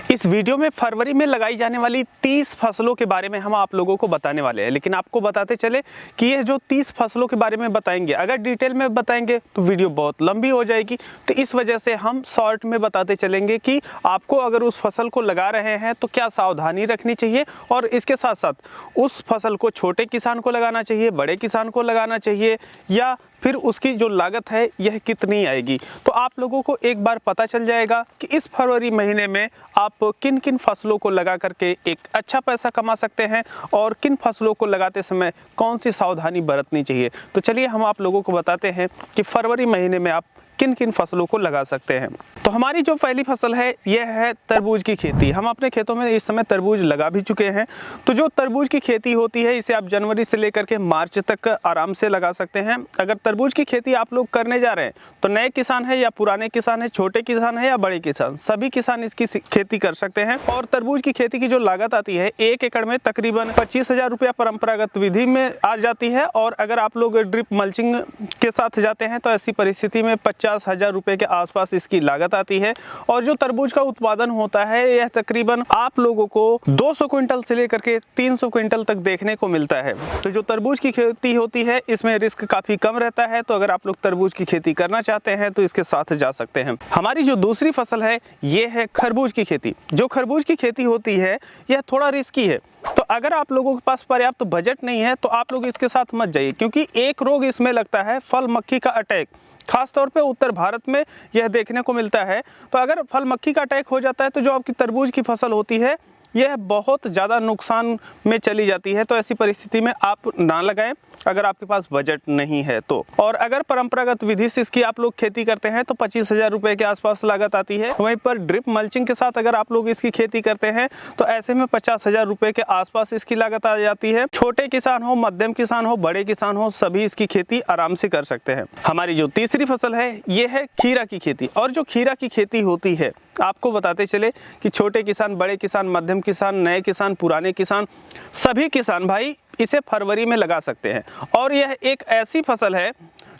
इस वीडियो में फरवरी में लगाई जाने वाली 30 फसलों के बारे में हम आप लोगों को बताने वाले हैं, लेकिन आपको बताते चले कि ये जो 30 फसलों के बारे में बताएंगे, अगर डिटेल में बताएंगे तो वीडियो बहुत लंबी हो जाएगी। तो इस वजह से हम शॉर्ट में बताते चलेंगे कि आपको अगर उस फसल को लगा रहे हैं तो क्या सावधानी रखनी चाहिए, और इसके साथ साथ उस फसल को छोटे किसान को लगाना चाहिए, बड़े किसान को लगाना चाहिए, या फिर उसकी जो लागत है यह कितनी आएगी। तो आप लोगों को एक बार पता चल जाएगा कि इस फरवरी महीने में आप किन किन फसलों को लगा करके एक अच्छा पैसा कमा सकते हैं और किन फसलों को लगाते समय कौन सी सावधानी बरतनी चाहिए। तो चलिए हम आप लोगों को बताते हैं कि फरवरी महीने में आप किन किन फसलों को लगा सकते हैं। तो हमारी जो पहली फसल है यह है तरबूज की खेती। हम अपने खेतों में इस समय तरबूज लगा भी चुके हैं। तो जो तरबूज की खेती होती है इसे आप जनवरी से लेकर के मार्च तक आराम से लगा सकते हैं। अगर तरबूज की खेती आप लोग करने जा रहे हैं तो नए किसान है या पुराने किसान है, छोटे किसान है या बड़े किसान, सभी किसान इसकी खेती कर सकते हैं। और तरबूज की खेती की जो लागत आती है 1 एकड़ में तकरीबन 25,000 रुपया परंपरागत विधि में आ जाती है। और अगर आप लोग ड्रिप मल्चिंग के साथ जाते हैं तो ऐसी परिस्थिति में 50,000 रुपए के आसपास इसकी लागत आती है। और जो तरबूज का उत्पादन होता है यह तकरीबन आप लोगों को 200 क्विंटल से लेकर के 300 क्विंटल तक देखने को मिलता है। तो जो तरबूज की खेती होती है इसमें रिस्क काफी कम रहता है। तो अगर आप लोग तरबूज की खेती करना चाहते हैं तो इसके साथ जा सकते हैं। हमारी जो दूसरी फसल है ये है खरबूज की खेती। जो खरबूज की खेती होती है यह थोड़ा रिस्की है। तो अगर आप लोगों के पास पर्याप्त बजट नहीं है तो आप लोग इसके साथ मत जाइए, क्योंकि एक रोग इसमें लगता है फल मक्खी का अटैक। खास तौर पे उत्तर भारत में यह देखने को मिलता है। तो अगर फल मक्खी का अटैक हो जाता है तो जो आपकी तरबूज की फसल होती है यह बहुत ज़्यादा नुकसान में चली जाती है। तो ऐसी परिस्थिति में आप ना लगाएं अगर आपके पास बजट नहीं है तो। और अगर परंपरागत विधि से इसकी आप लोग खेती करते हैं तो 25,000 रुपए के आसपास लागत आती है। वहीं पर ड्रिप मल्चिंग के साथ अगर आप लोग इसकी खेती करते हैं तो ऐसे में 50,000 रुपए के आसपास इसकी लागत आ जाती है। छोटे किसान हो, मध्यम किसान हो, बड़े किसान हो, सभी इसकी खेती आराम से कर सकते हैं। हमारी जो तीसरी फसल है ये है खीरा की खेती। और जो खीरा की खेती होती है आपको बताते चले कि छोटे किसान, बड़े किसान, मध्यम किसान, नए किसान, पुराने किसान, सभी किसान भाई इसे फरवरी में लगा सकते हैं। और यह एक ऐसी फसल है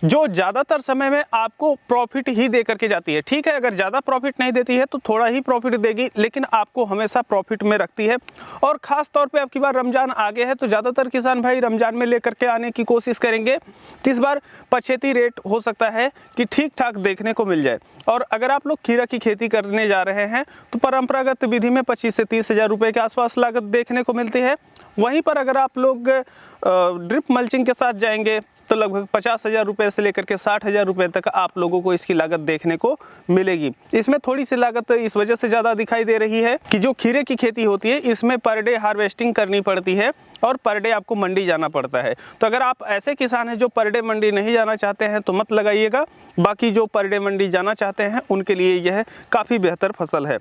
जो ज़्यादातर समय में आपको प्रॉफिट ही दे करके जाती है। ठीक है, अगर ज़्यादा प्रॉफिट नहीं देती है तो थोड़ा ही प्रॉफिट देगी, लेकिन आपको हमेशा प्रॉफिट में रखती है। और ख़ास तौर पे अब की बार रमज़ान आगे है तो ज़्यादातर किसान भाई रमज़ान में लेकर के आने की कोशिश करेंगे। तो इस बार पछेती रेट हो सकता है कि ठीक ठाक देखने को मिल जाए। और अगर आप लोग खीरा की खेती करने जा रहे हैं तो परंपरागत विधि में 25 से 30,000 रुपये के आसपास लागत देखने को मिलती है। वहीं पर अगर आप लोग ड्रिप मल्चिंग के साथ जाएंगे तो लगभग 50,000 रुपये से लेकर के 60,000 रुपये तक आप लोगों को इसकी लागत देखने को मिलेगी। इसमें थोड़ी सी लागत इस वजह से ज़्यादा दिखाई दे रही है कि जो खीरे की खेती होती है इसमें पर डे हार्वेस्टिंग करनी पड़ती है और पर डे आपको मंडी जाना पड़ता है। तो अगर आप ऐसे किसान हैं जो पर डे मंडी नहीं जाना चाहते हैं तो मत लगाइएगा। बाकी जो पर डे मंडी जाना चाहते हैं उनके लिए यह काफ़ी बेहतर फसल है।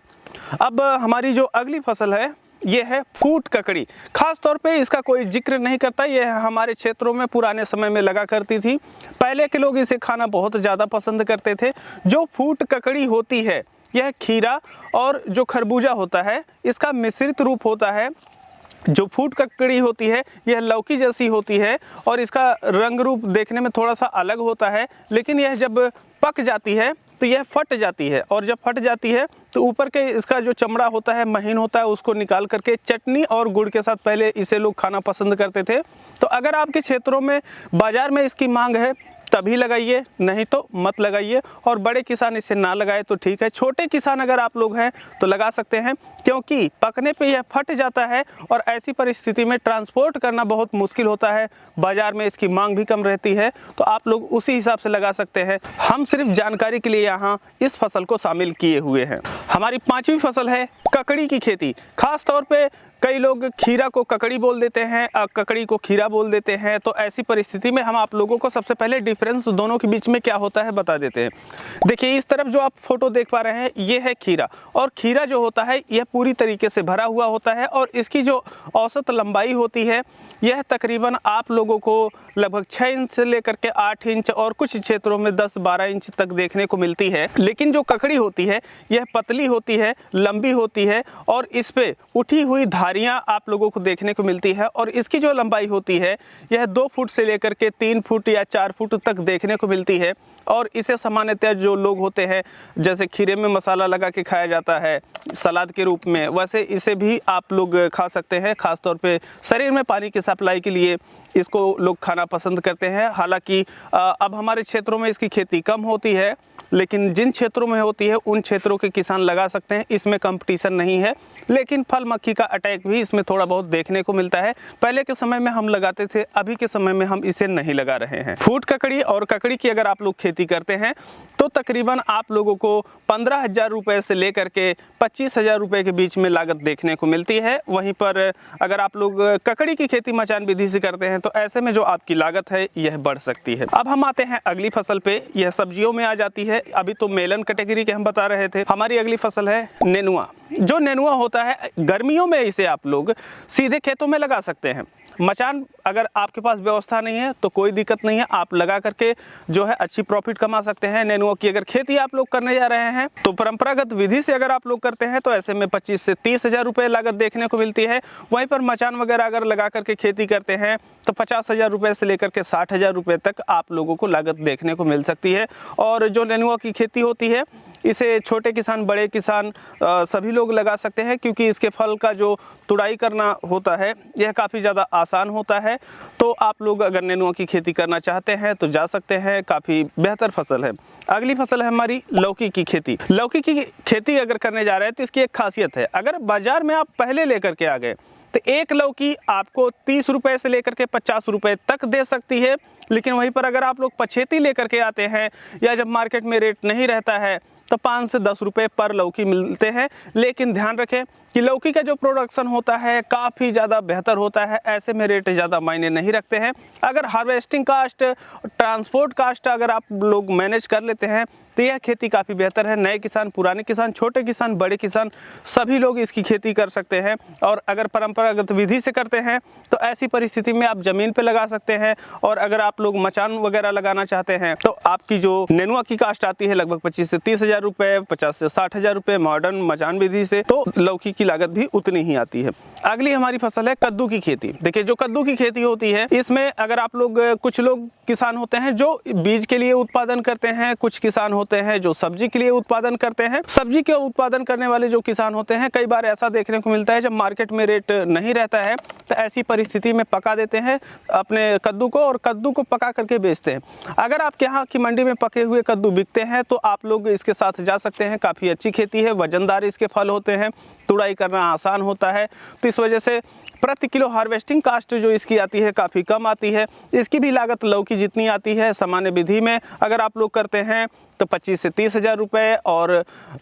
अब हमारी जो अगली फसल है ये है फूट ककड़ी। खास तौर पे इसका कोई जिक्र नहीं करता। यह हमारे क्षेत्रों में पुराने समय में लगा करती थी। पहले के लोग इसे खाना बहुत ज़्यादा पसंद करते थे। जो फूट ककड़ी होती है यह खीरा और जो खरबूजा होता है इसका मिश्रित रूप होता है। जो फूट ककड़ी होती है यह लौकी जैसी होती है और इसका रंग रूप देखने में थोड़ा सा अलग होता है, लेकिन यह जब पक जाती है तो यह फट जाती है। और जब फट जाती है तो ऊपर के इसका जो चमड़ा होता है, महीन होता है, उसको निकाल करके चटनी और गुड़ के साथ पहले इसे लोग खाना पसंद करते थे। तो अगर आपके क्षेत्रों में बाज़ार में इसकी मांग है तभी लगाइए, नहीं तो मत लगाइए। और बड़े किसान इसे ना लगाए तो ठीक है। छोटे किसान अगर आप लोग हैं तो लगा सकते हैं, क्योंकि पकने पे यह फट जाता है और ऐसी परिस्थिति में ट्रांसपोर्ट करना बहुत मुश्किल होता है। बाज़ार में इसकी मांग भी कम रहती है, तो आप लोग उसी हिसाब से लगा सकते हैं। हम सिर्फ जानकारी के लिए यहाँ इस फसल को शामिल किए हुए हैं। हमारी पांचवी फसल है ककड़ी की खेती। खास तौर पे कई लोग खीरा को ककड़ी बोल देते हैं, ककड़ी को खीरा बोल देते हैं। तो ऐसी परिस्थिति में हम आप लोगों को सबसे पहले डिफरेंस दोनों के बीच में क्या होता है बता देते हैं। देखिए इस तरफ जो आप फोटो देख पा रहे हैं ये है खीरा। और खीरा जो होता है यह पूरी तरीके से भरा हुआ होता है और इसकी जो औसत लंबाई होती है यह तकरीबन आप लोगों को लगभग 6 इंच से लेकर के 8 इंच और कुछ क्षेत्रों में 10-12 इंच तक देखने को मिलती है। लेकिन जो ककड़ी होती है यह पतली होती है, लंबी होती है और इस पे उठी हुई धार धारियाँ आप लोगों को देखने को मिलती है और इसकी जो लंबाई होती है यह 2 फुट से लेकर के 3 फुट या 4 फुट तक देखने को मिलती है। और इसे सामान्यतः जो लोग होते हैं, जैसे खीरे में मसाला लगा के खाया जाता है सलाद के रूप में, वैसे इसे भी आप लोग खा सकते हैं। ख़ास तौर पे शरीर में पानी की सप्लाई के लिए इसको लोग खाना पसंद करते हैं। हालांकि अब हमारे क्षेत्रों में इसकी खेती कम होती है, लेकिन जिन क्षेत्रों में होती है उन क्षेत्रों के किसान लगा सकते हैं, इसमें कंपटीशन नहीं है। लेकिन फल मक्खी का अटैक भी इसमें थोड़ा बहुत देखने को मिलता है। पहले के समय में हम लगाते थे, अभी के समय में हम इसे नहीं लगा रहे हैं। फूट ककड़ी और ककड़ी की अगर आप लोग खेती करते हैं तो तकरीबन आप लोगों को 15,000 रुपये से लेकर के 25,000 रुपये के बीच में लागत देखने को मिलती है। वहीं पर अगर आप लोग ककड़ी की खेती मचान विधि से करते हैं तो ऐसे में जो आपकी लागत है यह बढ़ सकती है। अब हम आते हैं अगली फसल पे, यह सब्जियों में आ जाती है। अभी तो मेलन कैटेगरी के हम बता रहे थे। हमारी अगली फसल है नेनुआ। जो नेनुआ होता है गर्मियों में इसे आप लोग सीधे खेतों में लगा सकते हैं। मचान अगर आपके पास व्यवस्था नहीं है तो कोई दिक्कत नहीं है, आप लगा करके जो है अच्छी प्रॉफिट कमा सकते हैं। नेनुआ की अगर खेती आप लोग करने जा रहे हैं तो परंपरागत विधि से अगर आप लोग करते हैं तो ऐसे में 25 से 30,000 रुपये लागत देखने को मिलती है। वहीं पर मचान वगैरह अगर लगा करके खेती करते हैं तो 50,000 रुपये से लेकर के 60,000 रुपये तक आप लोगों को लागत देखने को मिल सकती है। और जो नेनुआ की खेती होती है इसे छोटे किसान, बड़े किसान सभी लोग लगा सकते हैं, क्योंकि इसके फल का जो तुड़ाई करना होता है यह काफ़ी ज़्यादा आसान होता है। तो आप लोग अगर नेनुआ की खेती करना चाहते हैं तो जा सकते हैं, काफ़ी बेहतर फसल है। अगली फसल है हमारी लौकी की खेती। लौकी की खेती अगर करने जा रहे हैं तो इसकी एक खासियत है, अगर बाज़ार में आप पहले लेकर के आ गए तो एक लौकी आपको 30 रुपये से लेकर के 50 रुपये तक दे सकती है। लेकिन वहीं पर अगर आप लोग पछेती लेकर के आते हैं या जब मार्केट में रेट नहीं रहता है तो 5 से 10 रुपये पर लौकी मिलते हैं। लेकिन ध्यान रखें कि लौकी का जो प्रोडक्शन होता है काफ़ी ज़्यादा बेहतर होता है, ऐसे में रेट ज़्यादा मायने नहीं रखते हैं। अगर हार्वेस्टिंग कास्ट, ट्रांसपोर्ट कास्ट अगर आप लोग मैनेज कर लेते हैं तो यह खेती काफ़ी बेहतर है। नए किसान, पुराने किसान, छोटे किसान, बड़े किसान सभी लोग इसकी खेती कर सकते हैं। और अगर परंपरागत विधि से करते हैं तो ऐसी परिस्थिति में आप ज़मीन पे लगा सकते हैं। और अगर आप लोग मचान वगैरह लगाना चाहते हैं तो आपकी जो नेनुआ की कास्ट आती है लगभग 25 से 30,000 रुपये, 50 से 60,000 रुपये मॉडर्न मचान विधि से, तो लौकी की लागत भी उतनी ही आती है। अगली हमारी फसल है कद्दू की खेती। देखिए, जो कद्दू की खेती होती है इसमें अगर आप लोग, कुछ लोग किसान होते हैं जो बीज के लिए उत्पादन करते हैं, कुछ किसान होते हैं जो सब्जी के लिए उत्पादन करते हैं। सब्जी के उत्पादन करने वाले जो किसान होते हैं, कई बार ऐसा देखने को मिलता है जब मार्केट में रेट नहीं रहता है तो ऐसी परिस्थिति में पका देते हैं अपने कद्दू को और कद्दू को पका करके बेचते हैं। अगर आपके यहाँ की मंडी में पके हुए कद्दू बिकते हैं तो आप लोग इसके साथ जा सकते हैं। काफ़ी अच्छी खेती है, वजनदार इसके फल होते हैं, तुड़ाई करना आसान होता है। तो इस वजह से प्रति किलो हार्वेस्टिंग कास्ट जो इसकी आती है काफ़ी कम आती है। इसकी भी लागत लौकी जितनी आती है सामान्य विधि में अगर आप लोग करते हैं तो 25 से 30,000 रुपये, और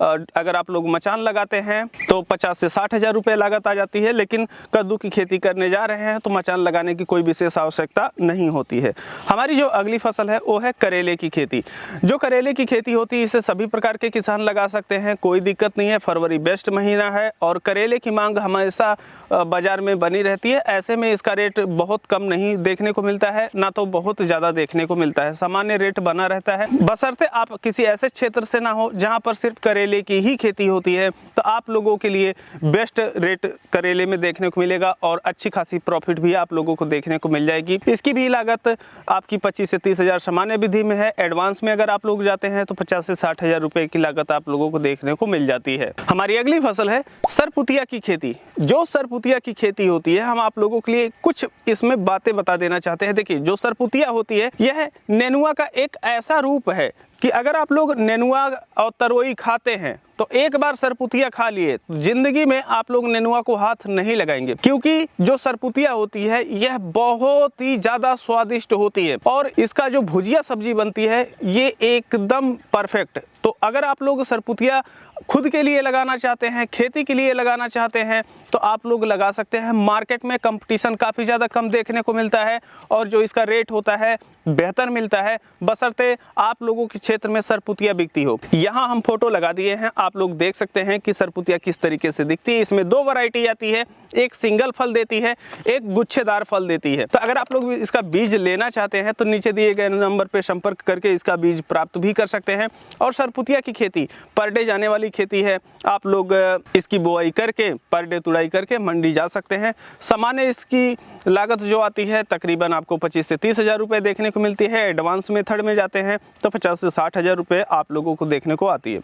अगर आप लोग मचान लगाते हैं तो 50 से 60,000 रुपये लागत आ जाती है। लेकिन कद्दू की खेती करने जा रहे हैं तो मचान लगाने की कोई विशेष आवश्यकता नहीं होती है। हमारी जो अगली फसल है वो है करेले की खेती। जो करेले की खेती होती है इसे सभी प्रकार के किसान लगा सकते हैं, कोई दिक्कत नहीं है। फरवरी बेस्ट महीना है और करेले की मांग हमेशा बाजार में बनी रहती है। ऐसे में इसका रेट बहुत कम नहीं देखने को मिलता है, ना तो बहुत ज़्यादा देखने को मिलता है, सामान्य रेट बना रहता है। बशर्ते आप किसी ऐसे क्षेत्र से ना हो जहां पर सिर्फ करेले की ही खेती होती है तो आप लोगों के लिए बेस्ट रेट करेले में देखने को मिलेगा और अच्छी खासी प्रॉफिट भी आप लोगों को देखने को मिल जाएगी। इसकी भी लागत आपकी 25 से 30,000 सामान्य विधि में है। एडवांस में अगर आप लोग जाते हैं तो 50 से 60,000 रुपये की लागत आप लोगों को देखने को मिल जाती है। हमारी अगली फसल है सरपुतिया की खेती। जो सरपुतिया की खेती होती है हम आप लोगों के लिए कुछ इसमें बातें बता देना चाहते हैं। देखिए, जो सरपुतिया होती है यह नेनुआ का एक ऐसा रूप है कि अगर आप लोग नेनुआ और तरोई खाते हैं तो एक बार सरपुतिया खा लिए जिंदगी में आप लोग नेनुआ को हाथ नहीं लगाएंगे, क्योंकि जो सरपुतिया होती है यह बहुत ही ज़्यादा स्वादिष्ट होती है और इसका जो भुजिया सब्जी बनती है ये एकदम परफेक्ट। तो अगर आप लोग सरपुतिया खुद के लिए लगाना चाहते हैं, खेती के लिए लगाना चाहते हैं तो आप लोग लगा सकते हैं। मार्केट में कंपटीशन काफ़ी ज़्यादा कम देखने को मिलता है और जो इसका रेट होता है बेहतर मिलता है, बशर्ते आप लोगों के क्षेत्र में सरपुतिया बिकती हो। यहाँ हम फोटो लगा दिए हैं, आप लोग देख सकते हैं कि सरपुतिया किस तरीके से दिखती है। इसमें 2 वैरायटी आती है, एक सिंगल फल देती है, एक गुच्छेदार फल देती है। तो अगर आप लोग इसका बीज लेना चाहते हैं तो नीचे दिए गए नंबर पर संपर्क करके इसका बीज प्राप्त भी कर सकते हैं। और जलपुतिया की खेती पर डे जाने वाली खेती है। आप लोग इसकी बुआई करके पर डे तुड़ाई करके मंडी जा सकते हैं। सामान्य इसकी लागत जो आती है तकरीबन आपको 25 से 30 हज़ार रुपये देखने को मिलती है। एडवांस मेथड में जाते हैं तो 50 से 60 हज़ार रुपये आप लोगों को देखने को आती है।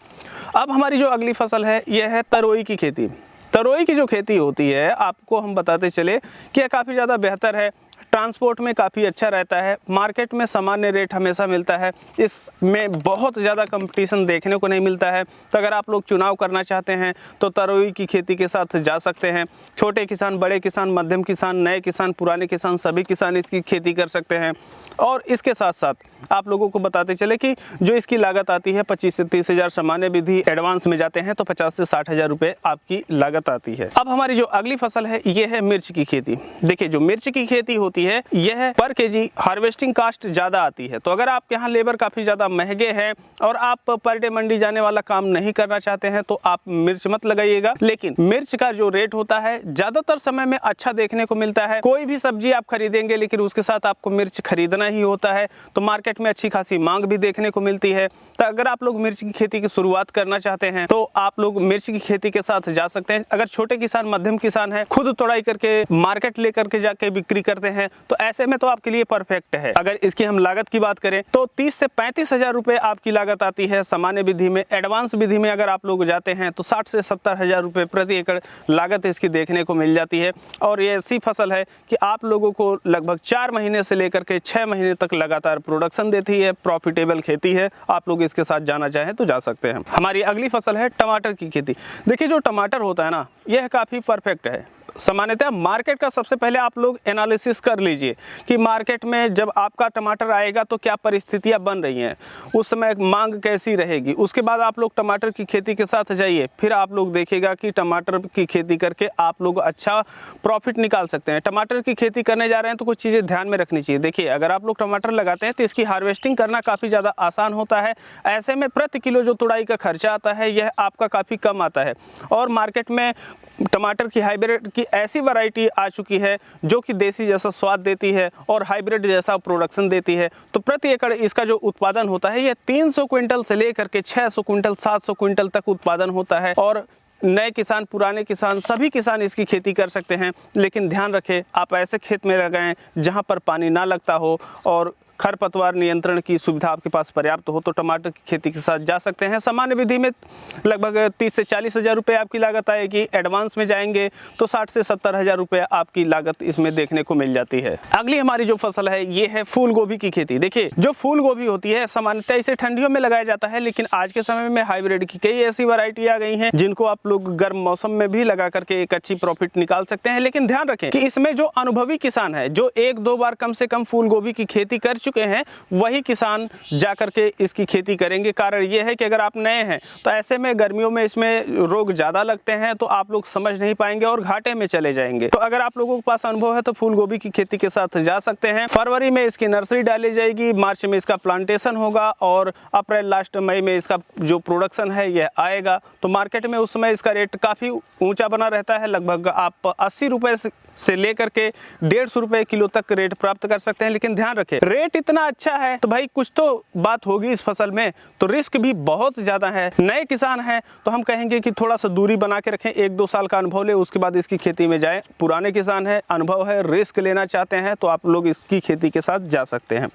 अब हमारी जो अगली फसल है यह है तरोई की खेती। तरोई की जो खेती होती है आपको हम बताते चले कि यह काफ़ी ज़्यादा बेहतर है, ट्रांसपोर्ट में काफ़ी अच्छा रहता है, मार्केट में सामान्य रेट हमेशा मिलता है, इसमें बहुत ज़्यादा कंपटीशन देखने को नहीं मिलता है। तो अगर आप लोग चुनाव करना चाहते हैं तो तरोई की खेती के साथ जा सकते हैं। छोटे किसान, बड़े किसान, मध्यम किसान, नए किसान, पुराने किसान, सभी किसान इसकी खेती कर सकते हैं। और इसके साथ साथ आप लोगों को बताते चले कि जो इसकी लागत आती है 25 से 30 हज़ार, सामान्य विधि एडवांस में जाते हैं तो 50 से 60 हज़ार रुपये आपकी लागत आती है। अब हमारी जो अगली फसल है ये है मिर्च की खेती। देखिए जो मिर्च की खेती होती है यह पर केजी हार्वेस्टिंग कास्ट ज़्यादा आती है। तो अगर आपके यहाँ लेबर काफ़ी ज़्यादा महंगे हैं और आप पर डे मंडी जाने वाला काम नहीं करना चाहते हैं तो आप मिर्च मत लगाइएगा। लेकिन मिर्च का जो रेट होता है ज़्यादातर समय में अच्छा देखने को मिलता है। कोई भी सब्जी आप खरीदेंगे लेकिन उसके साथ आपको मिर्च खरीदना ही होता है, तो मार्केट में अच्छी खासी मांग भी देखने को मिलती है। तो अगर आप लोग मिर्च की खेती की शुरुआत करना चाहते हैं तो आप लोग मिर्च की खेती के साथ जा सकते हैं। अगर छोटे किसान, मध्यम किसान हैं, खुद तोड़ाई करके मार्केट लेकर के जाके बिक्री करते हैं तो ऐसे में तो आपके लिए परफेक्ट है। अगर इसकी हम लागत की बात करें तो 30 से 35 हज़ार रुपये आपकी लागत आती है सामान्य विधि में। एडवांस विधि में अगर आप लोग जाते हैं तो 60 से 70 हज़ार रुपये प्रति एकड़ लागत इसकी देखने को मिल जाती है। और ये ऐसी फसल है कि आप लोगों को लगभग 4 महीने से लेकर के 6 महीने तक लगातार प्रोडक्शन देती है। प्रॉफिटेबल खेती है, आप लोग इसके साथ जाना चाहें तो जा सकते हैं। हमारी अगली फसल है टमाटर की खेती। देखिए जो टमाटर होता है ना यह काफ़ी परफेक्ट है। सामान्यतः मार्केट का सबसे पहले आप लोग एनालिसिस कर लीजिए कि मार्केट में जब आपका टमाटर आएगा तो क्या परिस्थितियां बन रही हैं, उस समय मांग कैसी रहेगी। उसके बाद आप लोग टमाटर की खेती के साथ जाइए, फिर आप लोग देखिएगा कि टमाटर की खेती करके आप लोग अच्छा प्रॉफिट निकाल सकते हैं। टमाटर की खेती करने जा रहे हैं तो कुछ चीज़ें ध्यान में रखनी चाहिए। देखिए अगर आप लोग टमाटर लगाते हैं तो इसकी हार्वेस्टिंग करना काफ़ी ज़्यादा आसान होता है। ऐसे में प्रति किलो जो तुड़ाई का खर्चा आता है यह आपका काफ़ी कम आता है। और मार्केट में टमाटर की हाइब्रिड की ऐसी वैरायटी आ चुकी है जो कि देसी जैसा स्वाद देती है और हाइब्रिड जैसा प्रोडक्शन देती है। तो प्रति एकड़ इसका जो उत्पादन होता है यह 300 क्विंटल से लेकर के 600 क्विंटल, 700 क्विंटल तक उत्पादन होता है। और नए किसान, पुराने किसान, सभी किसान इसकी खेती कर सकते हैं। लेकिन ध्यान रखें आप ऐसे खेत में लगाएं जहां पर पानी ना लगता हो और खरपतवार नियंत्रण की सुविधा आपके पास पर्याप्त हो तो टमाटर की खेती के साथ जा सकते हैं। सामान्य विधि में लगभग 30 से 40 हज़ार रुपये आपकी लागत आएगी। एडवांस में जाएंगे तो 60 से 70 हज़ार रुपये आपकी लागत इसमें देखने को मिल जाती है। अगली हमारी जो फसल है ये है फूल गोभी की खेती। देखिए जो फूल गोभी होती है सामान्यतः इसे ठंडियों में लगाया जाता है, लेकिन आज के समय में हाइब्रिड की कई ऐसी वैरायटी आ गई हैं जिनको आप लोग गर्म मौसम में भी लगा करके एक अच्छी प्रॉफिट निकाल सकते हैं। लेकिन ध्यान रखें कि इसमें जो अनुभवी किसान है, जो 1-2 बार कम से कम फूल गोभी की खेती कर चुके हैं, वही किसान जा करके इसकी खेती करेंगे। कारण ये है कि अगर आप नए हैं तो ऐसे में गर्मियों में इसमें रोग ज़्यादा लगते हैं तो आप लोग समझ नहीं पाएंगे और घाटे में चले जाएंगे। तो अगर आप लोगों के पास अनुभव है तो फूल गोभी की खेती के साथ जा सकते हैं। फरवरी में इसकी नर्सरी डाली जाएगी, मार्च में इसका प्लांटेशन होगा और अप्रैल लास्ट मई में इसका जो प्रोडक्शन है यह आएगा। तो मार्केट में उस समय इसका रेट काफ़ी ऊंचा बना रहता है। लगभग आप 80 रुपये से लेकर के 150 रुपये किलो तक रेट प्राप्त कर सकते हैं। लेकिन ध्यान रखें रेट इतना अच्छा है तो भाई कुछ तो बात होगी इस फसल में, तो रिस्क भी बहुत ज़्यादा है। नए किसान हैं तो हम कहेंगे कि थोड़ा सा दूरी बना के रखें, 1-2 साल का अनुभव ले उसके बाद इसकी खेती में जाएं। पुराने किसान हैं, अनुभव है, रिस्क लेना चाहते हैं तो आप लोग इसकी खेती के साथ जा सकते हैं।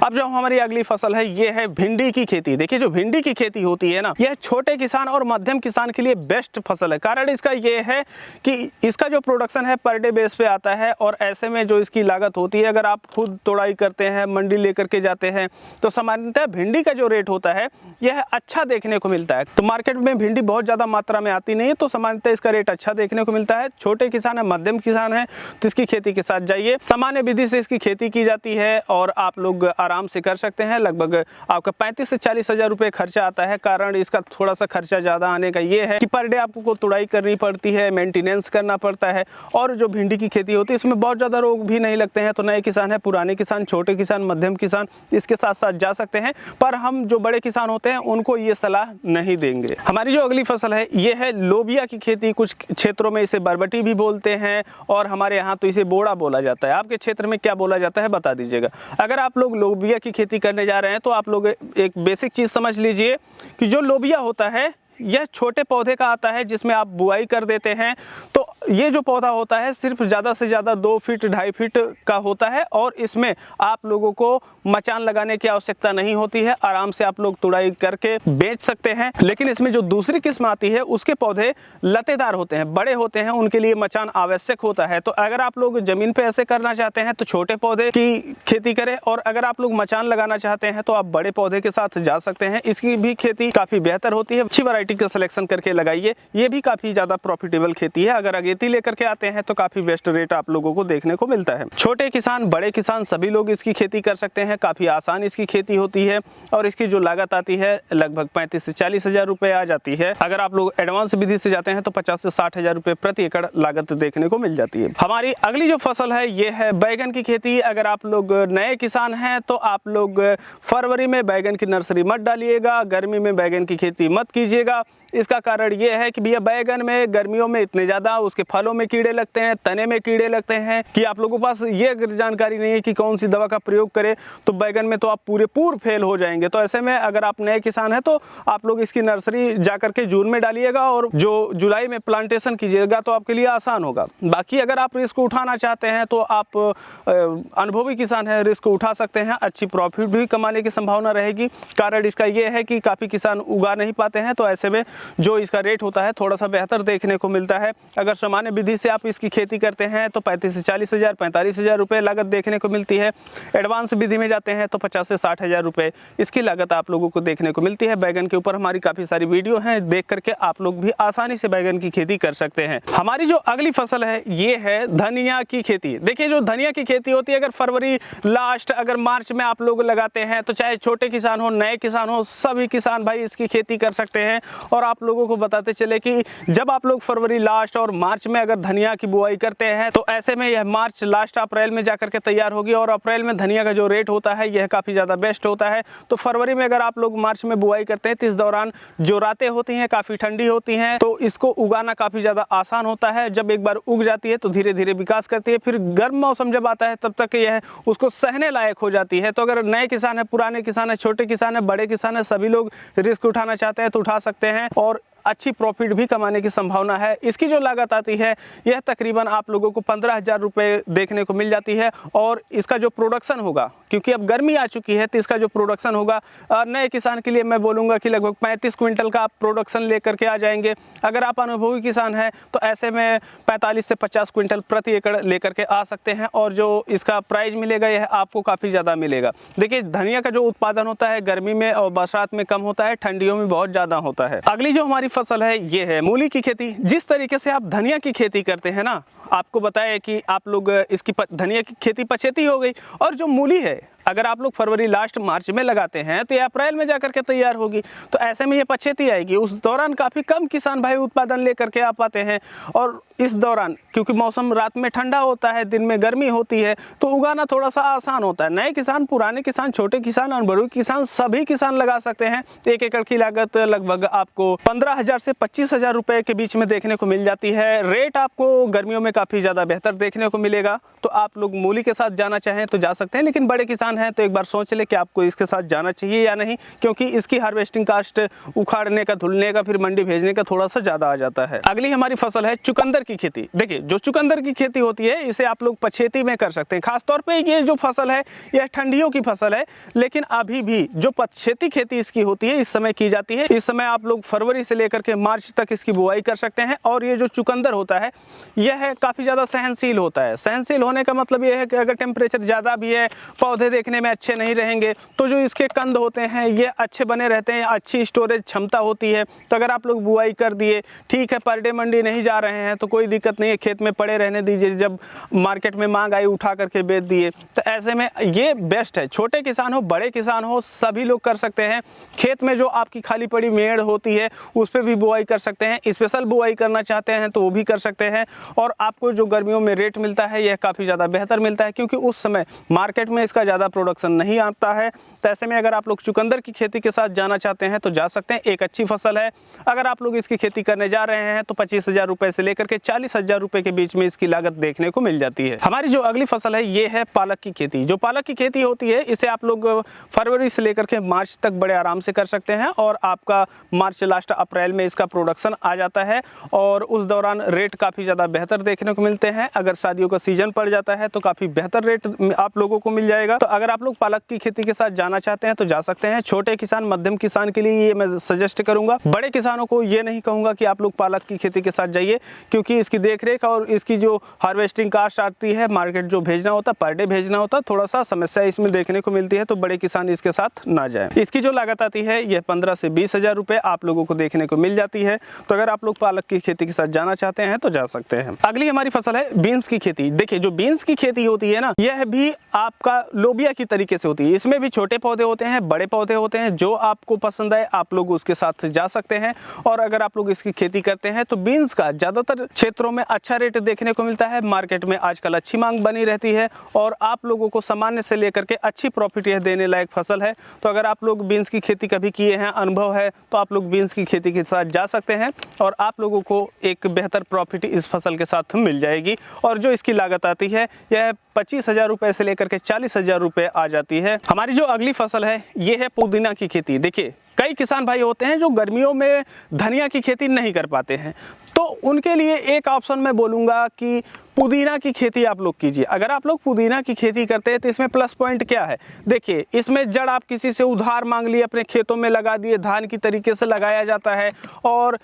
अब जो हमारी अगली फसल है ये है भिंडी की खेती। देखिए जो भिंडी की खेती होती है ना यह छोटे किसान और मध्यम किसान के लिए बेस्ट फसल है। कारण इसका ये है कि इसका जो प्रोडक्शन है पर डे बेस पे आता है और ऐसे में जो इसकी लागत होती है अगर आप खुद तोड़ाई करते हैं, मंडी लेकर के जाते हैं तो सामान्यतः भिंडी का जो रेट होता है यह अच्छा देखने को मिलता है। तो मार्केट में भिंडी बहुत ज़्यादा मात्रा में आती नहीं है तो सामान्यतः इसका रेट अच्छा देखने को मिलता है। छोटे किसान है, मध्यम किसान है तो इसकी खेती के साथ जाइए। सामान्य विधि से इसकी खेती की जाती है और आप लोग आराम से कर सकते हैं। लगभग आपका 35 से 40 हज़ार रुपये खर्चा आता है। कारण इसका थोड़ा सा खर्चा ज़्यादा आने का ये है कि पर डे आपको तुड़ाई करनी पड़ती है, मेंटेनेंस करना पड़ता है। और जो भिंडी की खेती होती है इसमें बहुत ज़्यादा रोग भी नहीं लगते हैं। तो नए किसान है, पुराने किसान, छोटे किसान, मध्यम किसान इसके साथ साथ जा सकते हैं। पर हम जो बड़े किसान होते हैं उनको ये सलाह नहीं देंगे। हमारी जो अगली फसल है ये है लोबिया की खेती। कुछ क्षेत्रों में इसे बरबटी भी बोलते हैं और हमारे यहाँ तो इसे बोड़ा बोला जाता है। आपके क्षेत्र में क्या बोला जाता है बता दीजिएगा। अगर आप लोग लोग लोबिया की खेती करने जा रहे हैं तो आप लोग एक बेसिक चीज़ समझ लीजिए कि जो लोबिया होता है यह छोटे पौधे का आता है जिसमें आप बुआई कर देते हैं। तो ये जो पौधा होता है सिर्फ ज़्यादा से ज़्यादा 2 फीट 2.5 फीट का होता है और इसमें आप लोगों को मचान लगाने की आवश्यकता नहीं होती है, आराम से आप लोग तुड़ाई करके बेच सकते हैं। लेकिन इसमें जो दूसरी किस्म आती है उसके पौधे लतेदार होते हैं, बड़े होते हैं, उनके लिए मचान आवश्यक होता है। तो अगर आप लोग ज़मीन पे ऐसे करना चाहते हैं तो छोटे पौधे की खेती करें, और अगर आप लोग मचान लगाना चाहते हैं तो आप बड़े पौधे के साथ जा सकते हैं। इसकी भी खेती काफ़ी बेहतर होती है। अच्छी वैरायटी का सिलेक्शन करके लगाइए, ये भी काफ़ी ज़्यादा प्रॉफिटेबल खेती है। अगर अगेती लेकर के आते हैं तो काफ़ी बेस्ट रेट आप लोगों को देखने को मिलता है। छोटे किसान, बड़े किसान सभी लोग इसकी खेती कर सकते हैं। काफ़ी आसान इसकी खेती होती है और इसकी जो लागत आती है लगभग 35 से 40 हज़ार रुपये आ जाती है। अगर आप लोग एडवांस विधि से जाते हैं तो 50 से 60 हज़ार रुपये प्रति एकड़ लागत देखने को मिल जाती है। हमारी अगली जो फसल है ये है बैगन की खेती। अगर आप लोग नए किसान हैं तो आप लोग फरवरी में बैगन की नर्सरी मत डालिएगा, गर्मी में बैगन की खेती मत कीजिएगा। इसका कारण ये है कि भैया बैगन में गर्मियों में इतने ज़्यादा उसके फलों में कीड़े लगते हैं, तने में कीड़े लगते हैं कि आप लोगों के पास ये जानकारी नहीं है कि कौन सी दवा का प्रयोग करें, तो बैगन में तो आप पूरे फेल हो जाएंगे। तो ऐसे में अगर आप नए किसान हैं तो आप लोग इसकी नर्सरी जा करके जून में डालिएगा और जो जुलाई में प्लांटेशन कीजिएगा तो आपके लिए आसान होगा। बाकी अगर आप रिस्क उठाना चाहते हैं तो आप अनुभवी किसान हैं, रिस्क उठा सकते हैं, अच्छी प्रॉफिट भी कमाने की संभावना रहेगी। कारण इसका ये है कि काफ़ी किसान उगा नहीं पाते हैं, तो ऐसे में जो इसका रेट होता है थोड़ा सा बेहतर देखने को मिलता है। अगर सामान्य विधि से आप इसकी खेती करते हैं तो 35 से 40 हज़ार 45 हज़ार रुपये लागत देखने को मिलती है। एडवांस विधि में जाते हैं तो 50 से 60 हज़ार रुपये इसकी लागत आप लोगों को देखने को मिलती है। बैगन के ऊपर हमारी काफ़ी सारी वीडियो हैं, देख करके आप लोग भी आसानी से बैगन की खेती कर सकते हैं। हमारी जो अगली फसल है ये है धनिया की खेती। देखिए जो धनिया की खेती होती है, अगर फरवरी लास्ट अगर मार्च में आप लोग लगाते हैं तो चाहे छोटे किसान हो, नए किसान हो, सभी किसान भाई इसकी खेती कर सकते हैं। और आप लोगों को बताते चले कि जब आप लोग फरवरी लास्ट और मार्च में अगर धनिया की बुआई करते हैं तो ऐसे में यह मार्च लास्ट अप्रैल में जाकर के तैयार होगी और अप्रैल में धनिया का जो रेट होता है यह काफ़ी ज़्यादा बेस्ट होता है। तो फरवरी में अगर आप लोग मार्च में बुआई करते हैं तो इस दौरान जो रातें होती हैं काफ़ी ठंडी होती हैं, तो इसको उगाना काफ़ी ज़्यादा आसान होता है। जब एक बार उग जाती है तो धीरे धीरे विकास करती है, फिर गर्म मौसम जब आता है तब तक यह उसको सहने लायक हो जाती है। तो अगर नए किसान है, पुराने किसान है, छोटे किसान है, बड़े किसान है, सभी लोग रिस्क उठाना चाहते हैं तो उठा सकते हैं और अच्छी प्रॉफिट भी कमाने की संभावना है। इसकी जो लागत आती है यह तकरीबन आप लोगों को 15 हज़ार रुपये देखने को मिल जाती है। और इसका जो प्रोडक्शन होगा, क्योंकि अब गर्मी आ चुकी है तो इसका जो प्रोडक्शन होगा नए किसान के लिए मैं बोलूँगा कि लगभग 35 क्विंटल का आप प्रोडक्शन लेकर के आ जाएंगे। अगर आप अनुभवी किसान हैं तो ऐसे में 45 से 50 क्विंटल प्रति एकड़ लेकर के आ सकते हैं और जो इसका प्राइस मिलेगा यह आपको काफ़ी ज़्यादा मिलेगा। देखिए धनिया का जो उत्पादन होता है गर्मी में और बरसात में कम होता है, ठंडियों में बहुत ज़्यादा होता है। अगली जो हमारी फसल है ये है मूली की खेती। जिस तरीके से आप धनिया की खेती करते हैं ना, आपको बताया कि आप लोग इसकी धनिया की खेती पछेती हो गई, और जो मूली है अगर आप लोग फरवरी लास्ट मार्च में लगाते हैं तो ये अप्रैल में जाकर के तैयार होगी, तो ऐसे में ये पछेती आएगी। उस दौरान काफ़ी कम किसान भाई उत्पादन लेकर के आ पाते हैं और इस दौरान क्योंकि मौसम रात में ठंडा होता है, दिन में गर्मी होती है, तो उगाना थोड़ा सा आसान होता है। नए किसान, पुराने किसान, छोटे किसान, अनुभवी किसान सभी किसान लगा सकते हैं। 1 एकड़ की लागत लगभग आपको 15 हज़ार से 25 हज़ार रुपये के बीच में देखने को मिल जाती है। रेट आपको गर्मियों में काफ़ी ज़्यादा बेहतर देखने को मिलेगा। तो आप लोग मूली के साथ जाना चाहें तो जा सकते हैं, लेकिन बड़े किसान हैं तो एक बार सोच ले कि आपको इसके साथ जाना चाहिए या नहीं, क्योंकि इसकी हार्वेस्टिंग कास्ट उखाड़ने का, धुलने का, फिर मंडी भेजने का थोड़ा सा ज़्यादा आ जाता है। अगली हमारी फसल है चुकंदर की खेती। देखिए जो चुकंदर की खेती होती है इसे आप लोग पछेती में कर सकते हैं। खासतौर पे ये जो फसल है यह ठंडियों की फसल है, लेकिन अभी भी जो पछेती खेती इसकी होती है इस समय की जाती है। इस समय आप लोग फरवरी से लेकर के मार्च तक इसकी बुआई कर सकते हैं। और ये जो चुकंदर होता है यह काफ़ी ज़्यादा सहनशील होता है। सहनशील होने का मतलब यह है कि अगर टेम्परेचर ज़्यादा भी है, पौधे देखने में अच्छे नहीं रहेंगे, तो जो इसके कंद होते हैं ये अच्छे बने रहते हैं, अच्छी स्टोरेज क्षमता होती है। तो अगर आप लोग बुआई कर दिए, ठीक है, पर डे मंडी नहीं जा रहे हैं तो कोई दिक्कत नहीं है, खेत में पड़े रहने दीजिए, जब मार्केट में मांग आई उठा करके बेच दिए। तो ऐसे में ये बेस्ट है। छोटे किसान हो, बड़े किसान हो, सभी लोग कर सकते हैं। खेत में जो आपकी खाली पड़ी मेड़ होती है उस पर भी बुआई कर सकते हैं। स्पेशल बुआई करना चाहते हैं तो वो भी कर सकते हैं। और आपको जो गर्मियों में रेट मिलता है यह काफ़ी ज़्यादा बेहतर मिलता है, क्योंकि उस समय मार्केट में इसका ज़्यादा प्रोडक्शन नहीं आता है। तो ऐसे में अगर आप लोग चुकंदर की खेती के साथ जाना चाहते हैं तो जा सकते हैं, एक अच्छी फसल है। अगर आप लोग इसकी खेती करने जा रहे हैं तो 25,000 रुपए से लेकर के 40,000 रुपए के बीच में इसकी लागत देखने को मिल जाती है। हमारी जो अगली फसल है ये है पालक की खेती। जो पालक की खेती होती है इसे आप लोग फरवरी से लेकर के मार्च तक बड़े आराम से कर सकते हैं और आपका मार्च लास्ट अप्रैल में इसका प्रोडक्शन आ जाता है और उस दौरान रेट काफ़ी ज़्यादा बेहतर देखने को मिलते हैं। अगर शादियों का सीजन पड़ जाता है तो काफ़ी बेहतर रेट आप लोगों को मिल जाएगा। तो अगर आप लोग पालक की खेती के साथ जाना चाहते हैं तो जा सकते हैं। छोटे किसान, मध्यम किसान के लिए ये मैं सजेस्ट करूंगा। बड़े किसानों को ये नहीं कहूँगा कि आप लोग पालक की खेती के साथ जाइए, क्योंकि इसकी देखरेख और इसकी जो हार्वेस्टिंग कास्ट आती है, मार्केट जो भेजना होता है, पर डे भेजना होता है, थोड़ा सा समस्या इसमें देखने को मिलती है। तो बड़े किसान इसके साथ ना जाएं। इसकी जो लागत आती है यह 15 से 20,000 रुपए आप लोगों को देखने को मिल जाती है। तो अगर आप लोग पालक की खेती के साथ जाना चाहते हैं तो जा सकते हैं। अगली हमारी फसल है बीन्स की खेती। देखिए, जो बीन्स की खेती होती है ना, यह भी आपका लोबिया की तरीके से होती है। इसमें भी छोटे पौधे होते हैं, बड़े पौधे होते हैं। जो आपको पसंद है आप लोग उसके साथ जा सकते हैं। और अगर आप लोग इसकी खेती करते हैं तो बीन्स का ज्यादातर क्षेत्रों में अच्छा रेट देखने को मिलता है। मार्केट में आजकल अच्छी मांग बनी रहती है और आप लोगों को सामान्य से लेकर के अच्छी प्रॉफिट यह देने लायक फसल है। तो अगर आप लोग बीन्स की खेती कभी किए हैं, अनुभव है, तो आप लोग बीन्स की खेती के साथ जा सकते हैं और आप लोगों को एक बेहतर प्रॉफिट इस फसल के साथ मिल जाएगी। और जो इसकी लागत आती है यह 25,000 रुपए से लेकर के 40,000 रुपए आ जाती है। हमारी जो अगली फसल है ये है पुदीना की खेती। देखिए, कई किसान भाई होते हैं जो गर्मियों में धनिया की खेती नहीं कर पाते हैं, तो उनके लिए एक ऑप्शन मैं बोलूँगा कि पुदीना की खेती आप लोग कीजिए। अगर आप लोग पुदीना की खेती करते हैं तो इसमें प्लस पॉइंट क्या है? देखिए, इसमें जड़ आप किसी से उधार मांग लिए, अपने खेतों में लगा दिए, धान की तरीके से लगाया जाता है। और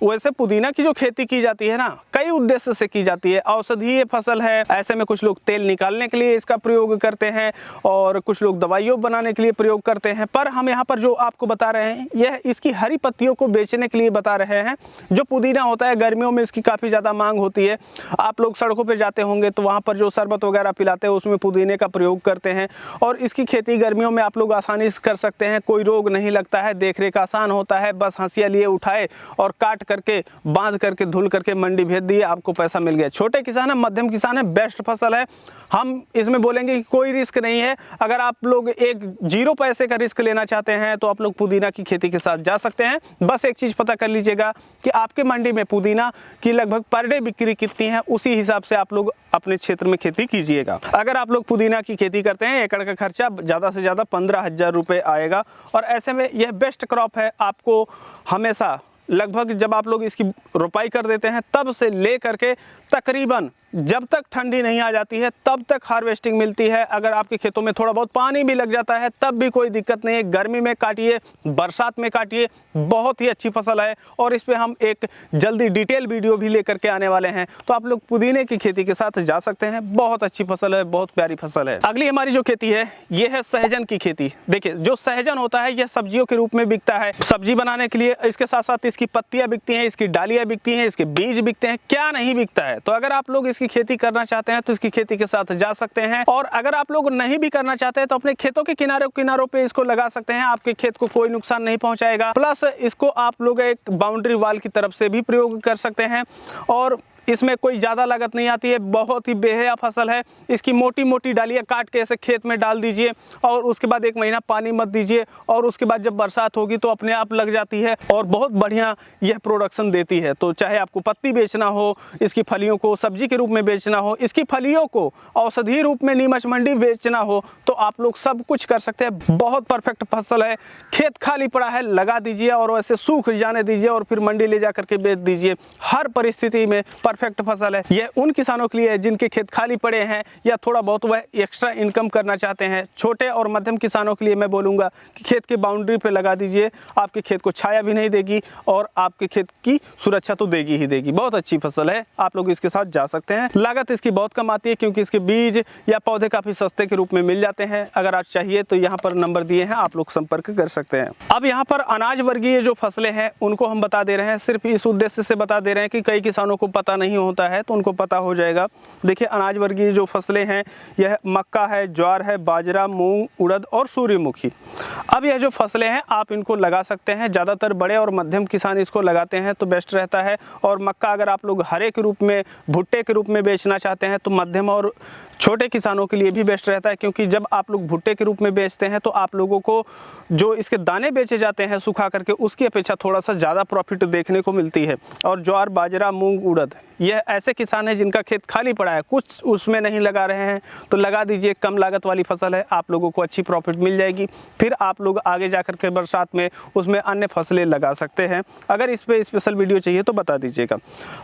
वैसे पुदीना की जो खेती की जाती है ना, कई उद्देश्य से की जाती है। औषधीय फसल है, ऐसे में कुछ लोग तेल निकालने के लिए इसका प्रयोग करते हैं और कुछ लोग दवाइयों बनाने के लिए प्रयोग करते हैं। पर हम यहाँ पर जो आपको बता रहे हैं यह इसकी हरी पत्तियों को बेचने के लिए बता रहे हैं। जो पुदीना होता है गर्मियों में इसकी काफ़ी ज़्यादा मांग होती है। आप लोग सड़कों पे जाते होंगे तो वहाँ पर जो शरबत वगैरह पिलाते हैं उसमें पुदीने का प्रयोग करते हैं। और इसकी खेती गर्मियों में आप लोग आसानी से कर सकते हैं। कोई रोग नहीं लगता है, देखरेख आसान होता है। बस हंसिया लिए उठाए और काट करके, बांध करके, धुल करके मंडी भेज दिए, आपको पैसा मिल गया। छोटे किसान है, मध्यम किसान है, बेस्ट फसल है। हम इसमें बोलेंगे कि कोई रिस्क नहीं है। अगर आप लोग एक 0 पैसे का रिस्क लेना चाहते हैं तो आप लोग पुदीना की खेती के साथ जा सकते हैं। बस एक चीज़ पता कर लीजिएगा कि आपके मंडी में पुदीना की लगभग पर डे बिक्री कितनी है, उसी हिसाब से आप लोग अपने क्षेत्र में खेती कीजिएगा। अगर आप लोग पुदीना की खेती करते हैं, एकड़ का खर्चा ज़्यादा से ज़्यादा 15,000 रुपये आएगा। और ऐसे में यह बेस्ट क्रॉप है। आपको हमेशा लगभग जब आप लोग इसकी रोपाई कर देते हैं तब से ले करके तकरीबन जब तक ठंडी नहीं आ जाती है तब तक हार्वेस्टिंग मिलती है। अगर आपके खेतों में थोड़ा बहुत पानी भी लग जाता है तब भी कोई दिक्कत नहीं है। गर्मी में काटिए, बरसात में काटिए, बहुत ही अच्छी फसल है। और इस पे हम एक जल्दी डिटेल वीडियो भी लेकर के आने वाले हैं। तो आप लोग पुदीने की खेती के साथ जा सकते हैं। बहुत अच्छी फसल है, बहुत प्यारी फसल है। अगली हमारी जो खेती है ये है सहजन की खेती। देखिए, जो सहजन होता है यह सब्जियों के रूप में बिकता है। सब्जी बनाने के लिए इसके साथ साथ इसकी पत्तियां बिकती हैं, इसकी डालियां बिकती हैं, इसके बीज बिकते हैं। क्या नहीं बिकता है? तो अगर आप लोग इसकी खेती करना चाहते हैं तो इसकी खेती के साथ जा सकते हैं। और अगर आप लोग नहीं भी करना चाहते हैं तो अपने खेतों के किनारों पे इसको लगा सकते हैं। आपके खेत को कोई नुकसान नहीं पहुंचाएगा। प्लस इसको आप लोग एक बाउंड्री वॉल की तरफ से भी प्रयोग कर सकते हैं। और इसमें कोई ज़्यादा लागत नहीं आती है, बहुत ही बेहया फसल है। इसकी मोटी मोटी डालियाँ काट के ऐसे खेत में डाल दीजिए और उसके बाद 1 महीना पानी मत दीजिए और उसके बाद जब बरसात होगी तो अपने आप लग जाती है और बहुत बढ़िया यह प्रोडक्शन देती है। तो चाहे आपको पत्ती बेचना हो, इसकी फलियों को सब्जी के रूप में बेचना हो, इसकी फलियों को औषधि रूप में नीमच मंडी बेचना हो, तो आप लोग सब कुछ कर सकते हैं। बहुत परफेक्ट फसल है। खेत खाली पड़ा है, लगा दीजिए और वैसे सूख जाने दीजिए और फिर मंडी ले जा करके बेच दीजिए। हर परिस्थिति में परफेक्ट फसल है। यह उन किसानों के लिए है जिनके खेत खाली पड़े हैं या थोड़ा बहुत वह एक्स्ट्रा इनकम करना चाहते हैं। छोटे और मध्यम किसानों के लिए मैं बोलूँगा कि खेत के बाउंड्री पे लगा दीजिए। आपके खेत को छाया भी नहीं देगी और आपके खेत की सुरक्षा तो देगी ही देगी। बहुत अच्छी फसल है, आप लोग इसके साथ जा सकते हैं। लागत इसकी बहुत कम आती है क्योंकि इसके बीज या पौधे काफ़ी सस्ते के रूप में मिल जाते हैं। अगर आप चाहिए तो यहाँ पर नंबर दिए हैं, आप लोग संपर्क कर सकते हैं। अब यहाँ पर अनाज वर्गीय जो फसलें हैं उनको हम बता दे रहे हैं, सिर्फ इस उद्देश्य से बता दे रहे हैं कि कई किसानों को पता नहीं नहीं होता है तो उनको पता हो जाएगा। देखिए अनाज वर्गीय जो फसलें हैं यह मक्का है, ज्वार है, बाजरा, मूंग, उड़द और सूर्यमुखी। अब यह जो फसलें हैं आप इनको लगा सकते हैं। ज़्यादातर बड़े और मध्यम किसान इसको लगाते हैं तो बेस्ट रहता है। और मक्का अगर आप लोग हरे के रूप में, भुट्टे के रूप में बेचना चाहते हैं तो मध्यम और छोटे किसानों के लिए भी बेस्ट रहता है, क्योंकि जब आप लोग भुट्टे के रूप में बेचते हैं तो आप लोगों को जो इसके दाने बेचे जाते हैं सुखा करके उसकी अपेक्षा थोड़ा सा ज़्यादा प्रॉफिट देखने को मिलती है। और ज्वार, बाजरा, मूंग, उड़द यह ऐसे किसान हैं जिनका खेत खाली पड़ा है, कुछ उसमें नहीं लगा रहे हैं तो लगा दीजिए। कम लागत वाली फसल है, आप लोगों को अच्छी प्रॉफिट मिल जाएगी। फिर आप लोग आगे जाकर के बरसात में उसमें अन्य फसलें लगा सकते हैं। अगर इस पर स्पेशल वीडियो चाहिए तो बता दीजिएगा।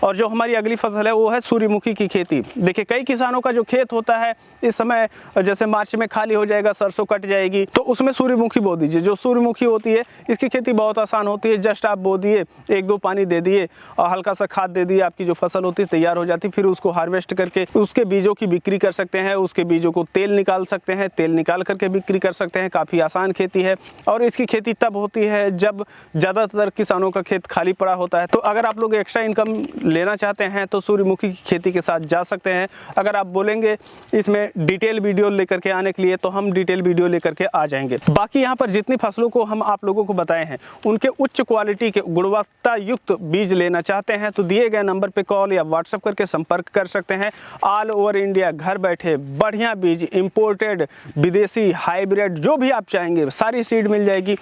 और जो हमारी अगली फसल है वो है सूर्यमुखी की खेती। देखिए कई किसानों का जो खेत होता है इस समय, जैसे मार्च में खाली हो जाएगा, सरसों कट जाएगी तो उसमें सूर्यमुखी बो दीजिए। जो सूर्यमुखी होती है इसकी खेती बहुत आसान होती है। जस्ट आप बो दिए, 1-2 पानी दे दिए और हल्का सा खाद दे दिए, आपकी जो फसल होती है तैयार हो जाती है। फिर उसको हार्वेस्ट करके उसके बीजों की बिक्री कर सकते हैं, उसके बीजों को तेल निकाल सकते हैं, तेल निकाल करके बिक्री कर सकते हैं। काफ़ी आसान खेती है और इसकी खेती तब होती है जब ज़्यादातर किसानों का खेत खाली पड़ा होता है। तो अगर आप लोग एक्स्ट्रा इनकम लेना चाहते हैं तो सूर्यमुखी की खेती के साथ जा सकते हैं। अगर आप बोलेंगे इसमें डिटेल वीडियो लेकर के आने के लिए तो हम डिटेल वीडियो लेकर के आ जाएंगे। बाकी यहाँ पर जितनी फसलों को हम आप लोगों को बताए हैं उनके उच्च क्वालिटी के गुणवत्ता युक्त बीज लेना चाहते हैं तो दिए गए नंबर पे कॉल या व्हाट्सएप करके संपर्क कर सकते हैं। ऑल ओवर इंडिया घर बैठे बढ़िया बीज, इंपोर्टेड, विदेशी, हाइब्रिड जो भी आप चाहेंगे सारी सीड मिल जाएगी।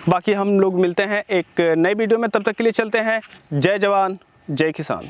बाकी हम लोग मिलते हैं एक नई वीडियो में, तब तक के लिए चलते हैं। जय जवान, जय किसान।